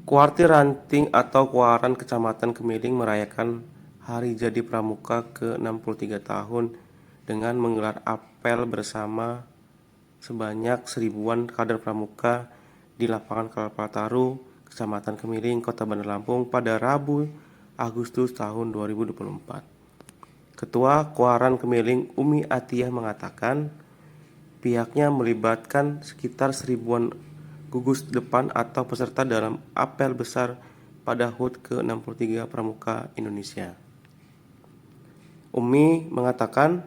Kuartir Ranting atau Kuaran Kecamatan Kemiling merayakan Hari Jadi Pramuka ke-63 tahun dengan menggelar apel bersama sebanyak 1000-an kader pramuka di lapangan Kalpataru, Kecamatan Kemiling, Kota Bandar Lampung pada Rabu, Agustus tahun 2024. Ketua Kuaran Kemiling Umi Atiyah mengatakan pihaknya melibatkan sekitar 1000-an gugus depan atau peserta dalam apel besar pada HUT ke-63 Pramuka Indonesia. Umi mengatakan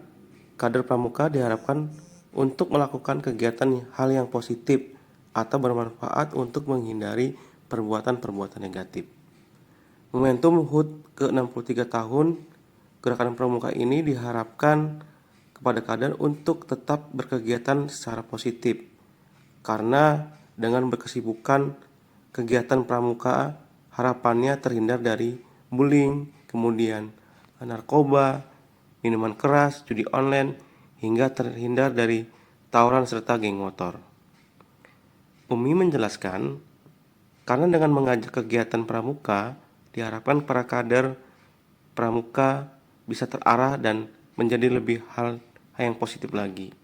kader pramuka diharapkan untuk melakukan kegiatan hal yang positif atau bermanfaat untuk menghindari perbuatan-perbuatan negatif. Momentum HUT ke-63 tahun Gerakan Pramuka ini diharapkan kepada kader untuk tetap berkegiatan secara positif, karena dengan berkesibukan kegiatan pramuka harapannya terhindar dari bullying, kemudian narkoba, minuman keras, judi online, hingga terhindar dari tawuran serta geng motor. Umi menjelaskan, karena dengan mengajak kegiatan pramuka, diharapkan para kader pramuka bisa terarah dan menjadi lebih hal yang positif lagi.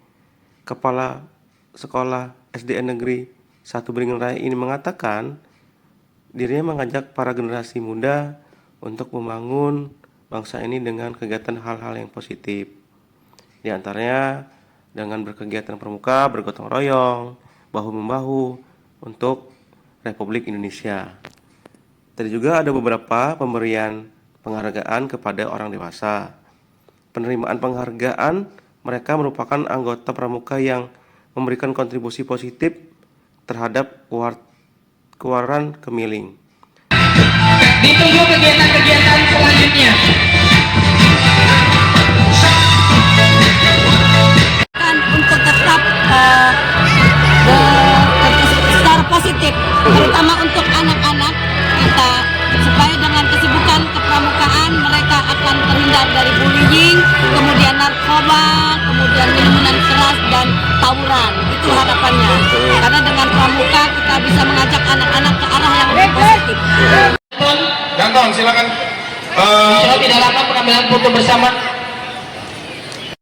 Kepala Sekolah SDN Negeri 1 Beringin Raya ini mengatakan dirinya mengajak para generasi muda untuk membangun bangsa ini dengan kegiatan hal-hal yang positif. Di antaranya dengan berkegiatan pramuka, bergotong royong, bahu-membahu untuk Republik Indonesia. Tadi juga ada beberapa pemberian penghargaan kepada orang dewasa. Penerimaan penghargaan mereka merupakan anggota pramuka yang memberikan kontribusi positif terhadap Kuaran Kemiling. Ditunggu kegiatan-kegiatan selanjutnya. Untuk tetap secara positif, terutama untuk anak-anak kita, supaya dengan kesibukan kepramukaan mereka akan terhindar dari bullying, kemudian narkoba, kemudian minuman keras dan tawuran. Itu harapannya. Karena dengan pramuka kita bisa mengajak anak-anak ke arah yang lebih positif. Janton, silakan. Tidak lama pengambilan foto bersama.